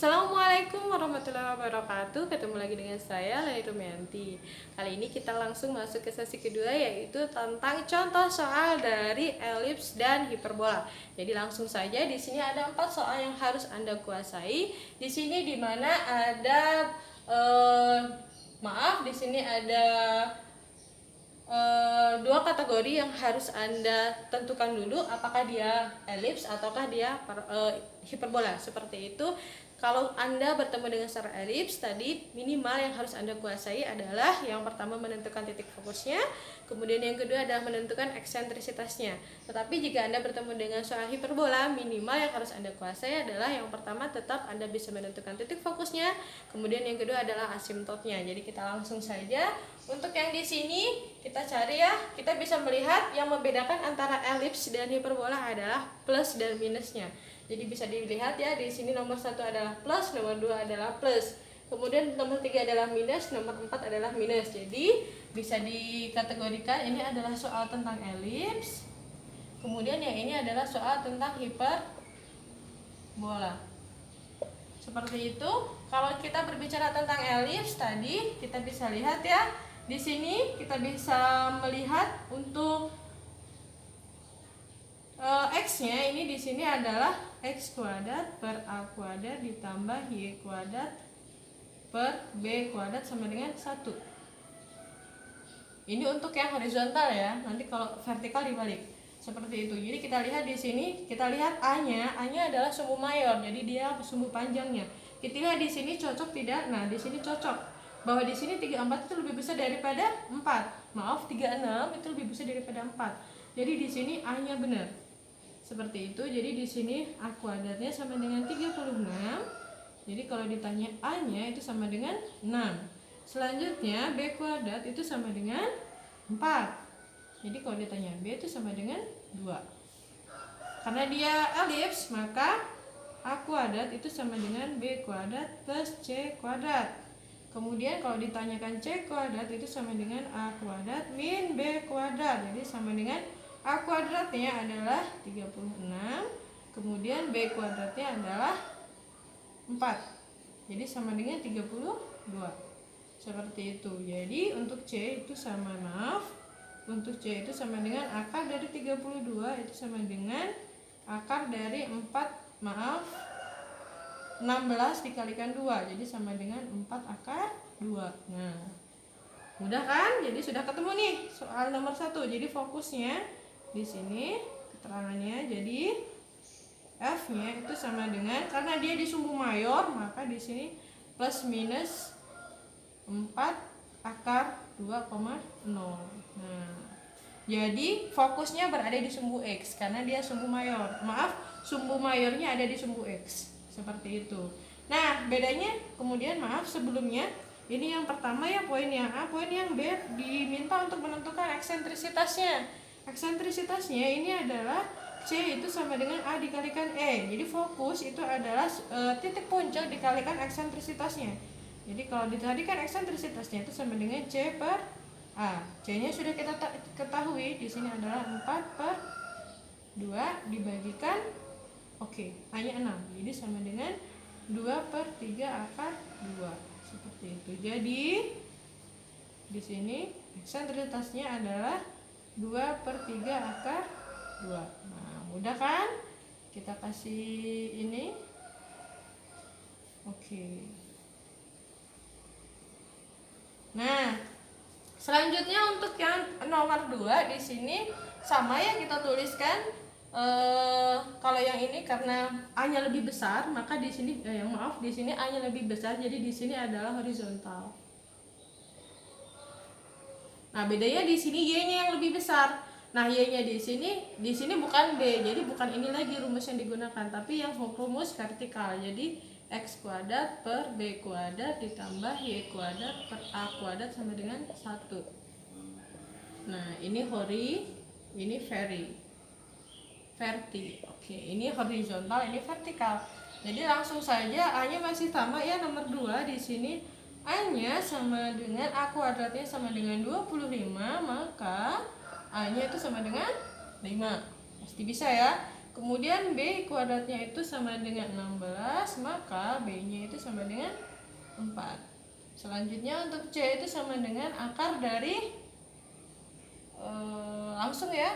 Assalamualaikum warahmatullahi wabarakatuh. Ketemu lagi dengan saya Lely Rumianti. Kali ini kita langsung masuk ke sesi kedua, yaitu tentang contoh soal dari elips dan hiperbola. Jadi langsung saja, di sini ada 4 soal yang harus Anda kuasai. Di sini dimana ada di sini ada dua kategori yang harus Anda tentukan dulu, apakah dia elips ataukah dia hiperbola. Seperti itu. Kalau Anda bertemu dengan secara elips tadi, minimal yang harus Anda kuasai adalah yang pertama menentukan titik fokusnya, kemudian yang kedua adalah menentukan eksentrisitasnya. Tetapi jika Anda bertemu dengan soal hiperbola, minimal yang harus Anda kuasai adalah yang pertama tetap Anda bisa menentukan titik fokusnya, kemudian yang kedua adalah asimtotnya. Jadi kita langsung saja. Untuk yang di sini kita cari ya, kita bisa melihat yang membedakan antara elips dan hiperbola adalah plus dan minusnya. Jadi bisa dilihat ya, di sini nomor 1 adalah plus, nomor 2 adalah plus. Kemudian nomor 3 adalah minus, nomor 4 adalah minus. Jadi bisa dikategorikan ini adalah soal tentang elips. Kemudian yang ini adalah soal tentang hiperbola. Seperti itu. Kalau kita berbicara tentang elips tadi, kita bisa lihat ya. Di sini kita bisa melihat untuk X-nya ini di sini adalah X kuadrat per A kuadrat ditambah Y kuadrat per B kuadrat sama dengan 1. Ini untuk yang horizontal ya. Nanti kalau vertikal dibalik. Seperti itu. Jadi kita lihat di sini, kita lihat A-nya adalah sumbu mayor. Jadi dia sumbu panjangnya. Kita lihat di sini cocok tidak? Nah, di sini cocok. Bahwa di sini 34 itu lebih besar daripada 4. Maaf, 36 itu lebih besar daripada 4. Jadi di sini A-nya benar. Seperti itu. Jadi di sini A kuadratnya sama dengan 36. Jadi kalau ditanya A-nya itu sama dengan 6. Selanjutnya B kuadrat itu sama dengan 4. Jadi kalau ditanya B itu sama dengan 2. Karena dia elips, maka A kuadrat itu sama dengan B kuadrat plus C kuadrat. Kemudian kalau ditanyakan C kuadrat itu sama dengan A kuadrat min B kuadrat. Jadi sama dengan A kuadratnya adalah 36, kemudian B kuadratnya adalah 4. Jadi sama dengan 32. Seperti itu. Jadi untuk C itu sama, untuk C itu sama dengan akar dari 32 itu sama dengan akar dari 16 dikalikan 2. Jadi sama dengan 4 akar 2. Nah, mudah kan? Jadi sudah ketemu nih soal nomor 1. Jadi fokusnya di sini keterangannya, jadi F-nya itu sama dengan, karena dia di sumbu mayor, maka di sini plus minus 4 akar 2,0. Nah, jadi fokusnya berada di sumbu X karena dia sumbu mayor. Maaf, sumbu mayornya ada di sumbu X. Seperti itu. Nah, bedanya kemudian sebelumnya ini yang pertama ya, poin yang A, poin yang B diminta untuk menentukan eksentrisitasnya. Eksentrisitasnya ini adalah C itu sama dengan A dikalikan E. Jadi fokus itu adalah titik puncak dikalikan eksentrisitasnya. Jadi kalau ditadikan eksentrisitasnya itu sama dengan C per A. C-nya sudah kita ketahui, di sini adalah 4 per 2 dibagikan A-nya 6. Jadi sama dengan 2 per 3 akar 2. Seperti itu. Jadi di sini eksentrisitasnya adalah 2 per 3 akar 2. Nah, mudah kan? Kita kasih ini. Nah, selanjutnya untuk yang nomor 2 di sini sama yang kita tuliskan. Kalau yang ini karena A-nya lebih besar, maka di sini di sini A-nya lebih besar, jadi di sini adalah horizontal. Nah, bedanya di sini Y-nya yang lebih besar. Nah, Y-nya di sini bukan B. Jadi bukan ini lagi rumus yang digunakan, tapi yang rumus vertikal. Jadi X kuadrat per B kuadrat ditambah Y kuadrat per A kuadrat sama dengan 1. Nah, ini ini verti. Ini horizontal, ini vertikal. Jadi langsung saja A-nya masih sama ya, nomor 2 di sini. A-nya sama dengan A kuadratnya sama dengan 25, maka A-nya itu sama dengan 5. Pasti bisa ya. Kemudian B kuadratnya itu sama dengan 16, maka B-nya itu sama dengan 4. Selanjutnya untuk C itu sama dengan akar dari langsung ya,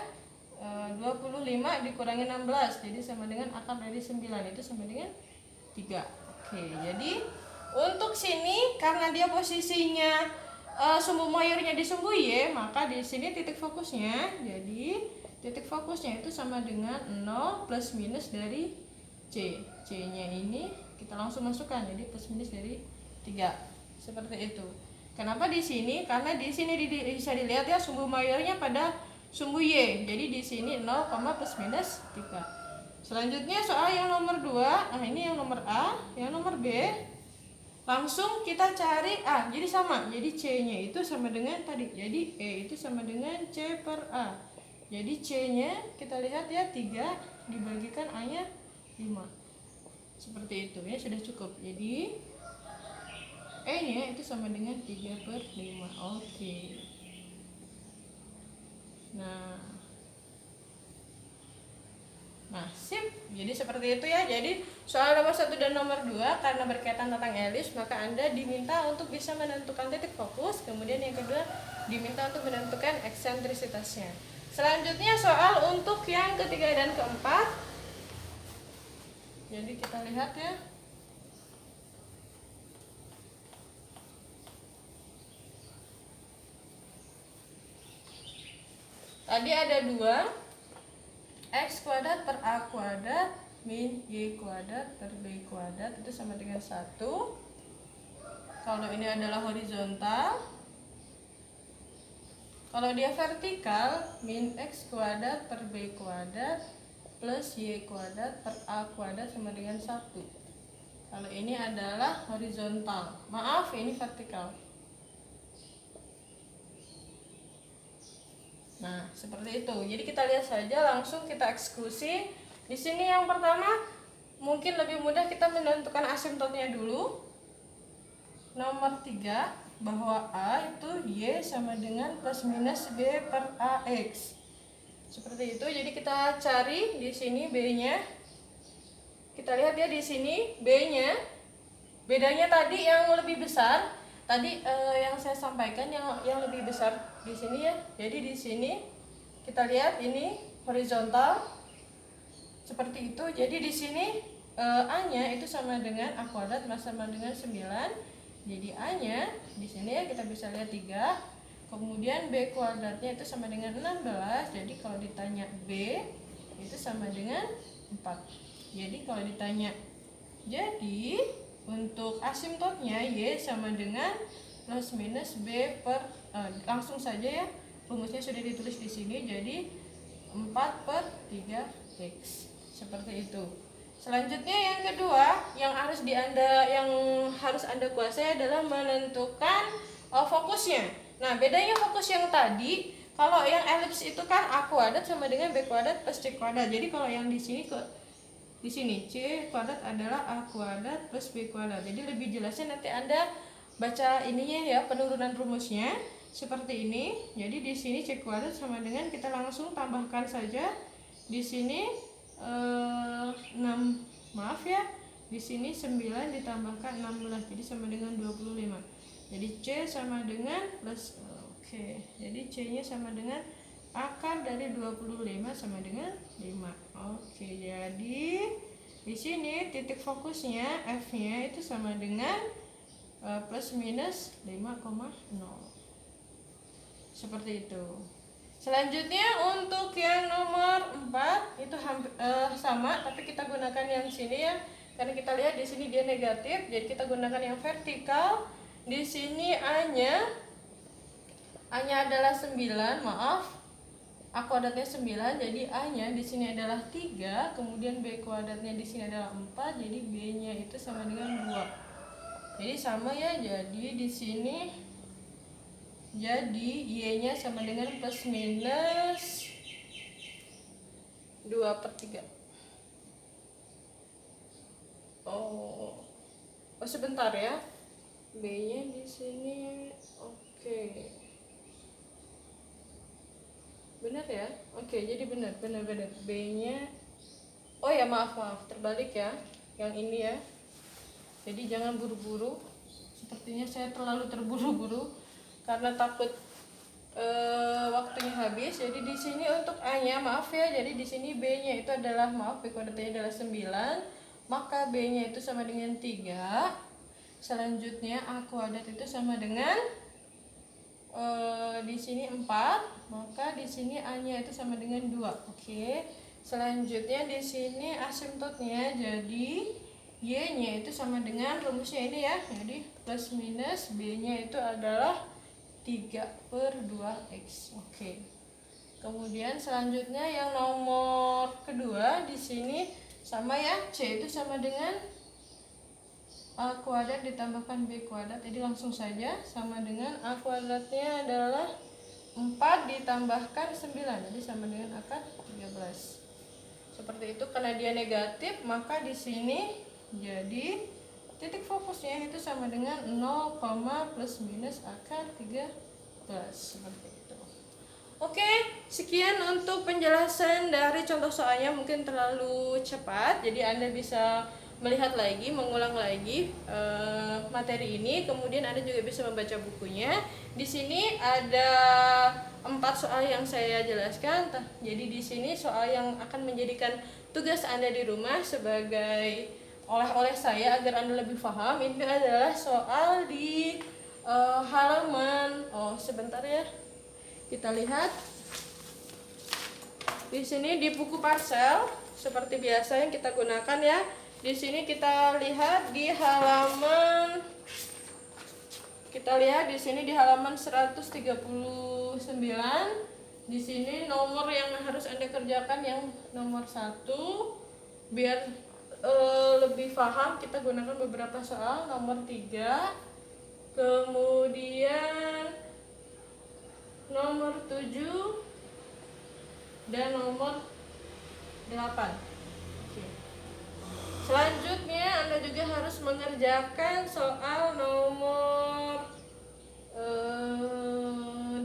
25 dikurangi 16, jadi sama dengan akar dari 9, itu sama dengan 3. Oke, jadi untuk sini karena dia posisinya sumbu mayornya di sumbu Y, maka di sini titik fokusnya, jadi titik fokusnya itu sama dengan 0 plus minus dari C. C-nya ini kita langsung masukkan, jadi plus minus dari 3. Seperti itu. Kenapa di sini? Karena di sini bisa dilihat ya sumbu mayornya pada sumbu Y. Jadi di sini 0, plus minus 3. Selanjutnya soal yang nomor 2. Nah, ini yang nomor A, yang nomor B. Langsung kita cari A. Jadi sama. Jadi C-nya itu sama dengan tadi. Jadi E itu sama dengan C per A. Jadi C-nya kita lihat ya 3 dibagikan A-nya 5. Seperti itu ya, sudah cukup. Jadi E-nya itu sama dengan 3 per 5. Oke. Nah, sip. Jadi seperti itu ya. Jadi soal nomor 1 dan nomor 2 karena berkaitan tentang elips, maka Anda diminta untuk bisa menentukan titik fokus. Kemudian yang kedua diminta untuk menentukan eksentrisitasnya. Selanjutnya soal untuk yang ketiga dan keempat. Jadi kita lihat ya. Tadi ada 2, X kuadrat per A kuadrat min Y kuadrat per B kuadrat itu sama dengan 1. Kalau ini adalah horizontal, kalau dia vertikal, min X kuadrat per B kuadrat plus Y kuadrat per A kuadrat sama dengan 1. Kalau ini adalah horizontal, maaf ini vertikal. Nah, seperti itu. Jadi kita lihat saja, langsung kita eksklusi. Di sini yang pertama mungkin lebih mudah kita menentukan asimptotnya dulu. Nomor 3 bahwa A itu Y sama dengan plus minus B per AX. Seperti itu. Jadi kita cari di sini B-nya. Kita lihat ya di sini B-nya. Bedanya tadi yang lebih besar. Tadi yang saya sampaikan yang lebih besar di sini ya. Jadi di sini kita lihat ini horizontal seperti itu. Jadi di sini A-nya itu sama dengan A kuadrat sama dengan 9. Jadi A-nya di sini ya kita bisa lihat 3. Kemudian B kuadratnya itu sama dengan 16. Jadi kalau ditanya B itu sama dengan 4. Jadi kalau ditanya, jadi untuk asimptotnya Y sama dengan plus minus B per langsung saja ya, rumusnya sudah ditulis di sini. Jadi 4 per 3X. Seperti itu. Selanjutnya yang kedua yang harus Anda kuasai adalah menentukan fokusnya. Nah, bedanya fokus yang tadi, kalau yang elips itu kan A kuadrat sama dengan B kuadrat plus C kuadrat. Jadi kalau yang di sini C kuadrat adalah A kuadrat plus B kuadrat. Jadi lebih jelasnya nanti Anda baca ininya ya, penurunan rumusnya seperti ini. Jadi di sini C kuadrat sama dengan, kita langsung tambahkan saja di sini 6, maaf ya. Di sini 9 ditambahkan 16 jadi sama dengan 25. Jadi C sama dengan plus Jadi C-nya sama dengan akar dari 25 sama dengan 5. Jadi di sini titik fokusnya F-nya itu sama dengan plus minus 5,0. Seperti itu. Selanjutnya untuk yang nomor 4 itu hampir sama, tapi kita gunakan yang sini ya. Karena kita lihat di sini dia negatif, jadi kita gunakan yang vertikal. Di sini A-nya adalah 9, maaf. A kuadratnya 9, jadi A-nya di sini adalah 3, kemudian B kuadratnya di sini adalah 4, jadi B-nya itu sama dengan 2. Jadi sama ya, jadi di sini Y-nya sama dengan plus minus 2 per 3. Oh sebentar ya. B-nya di sini benar ya? Jadi benar. B-nya Oh ya, maaf, terbalik ya. Yang ini ya. Jadi jangan buru-buru. Sepertinya saya terlalu terburu-buru karena takut waktunya habis. Jadi di sini untuk A-nya maaf ya. Jadi di sini B-nya itu adalah maaf, B kuadratnya adalah 9. Maka B-nya itu sama dengan 3. Selanjutnya A kuadrat itu sama dengan di sini 4. Maka di sini A-nya itu sama dengan 2. Oke. Selanjutnya di sini asimptotnya, jadi Y-nya itu sama dengan rumusnya ini ya. Jadi plus minus B-nya itu adalah 3/2x. Oke. Kemudian selanjutnya yang nomor kedua di sini sama ya, C itu sama dengan A kuadrat ditambahkan B kuadrat. Jadi langsung saja sama dengan A kuadratnya adalah 4 ditambahkan 9. Jadi sama dengan akar 13. Seperti itu, karena dia negatif maka di sini jadi titik fokusnya itu sama dengan 0, plus minus akar 13. Seperti itu. Oke, sekian untuk penjelasan dari contoh soalnya. Mungkin terlalu cepat, jadi Anda bisa melihat lagi, mengulang lagi materi ini. Kemudian Anda juga bisa membaca bukunya. Di sini ada 4 soal yang saya jelaskan. Jadi di sini soal yang akan menjadikan tugas Anda di rumah sebagai oleh saya agar Anda lebih paham. Ini adalah soal di halaman, sebentar ya, kita lihat di sini di buku Parsel seperti biasa yang kita gunakan ya. Di sini kita lihat di halaman, di sini di halaman 139. Di sini nomor yang harus Anda kerjakan yang nomor 1. Biar lebih paham, kita gunakan beberapa soal. Nomor 3, kemudian nomor 7 dan nomor 8. Oke. Selanjutnya Anda juga harus mengerjakan soal nomor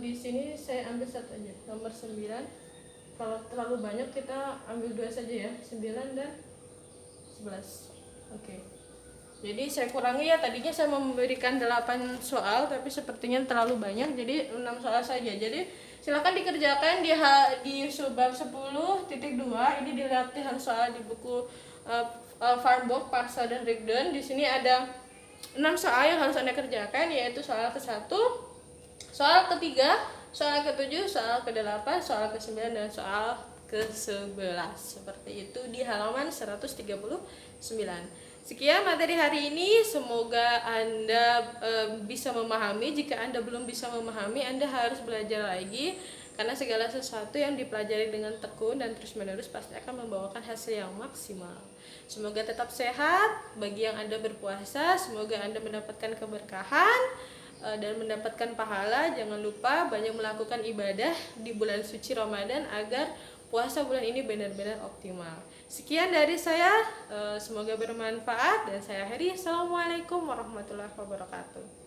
di sini saya ambil satu aja, nomor 9. Kalau terlalu banyak kita ambil 2 saja ya, 9 dan 11. Oke. Jadi saya kurangi ya, tadinya saya memberikan 8 soal tapi sepertinya terlalu banyak, jadi 6 soal saja. Jadi silakan dikerjakan di subbab 10.2. Ini latihan soal di buku Farnborough, Parsel dan Rigdon. Di sini ada 6 soal yang harus Anda kerjakan, yaitu soal ke-1, soal ke-3, soal ke-7, soal ke-8, soal ke-9 dan soal ke-11. Seperti itu di halaman 139. Sekian materi hari ini, semoga Anda bisa memahami. Jika Anda belum bisa memahami, Anda harus belajar lagi, karena segala sesuatu yang dipelajari dengan tekun dan terus-menerus pasti akan membawakan hasil yang maksimal. Semoga tetap sehat. Bagi yang Anda berpuasa, semoga Anda mendapatkan keberkahan dan mendapatkan pahala. Jangan lupa banyak melakukan ibadah di bulan suci Ramadan agar puasa bulan ini benar-benar optimal. Sekian dari saya, semoga bermanfaat dan saya akhiri. Assalamualaikum warahmatullahi wabarakatuh.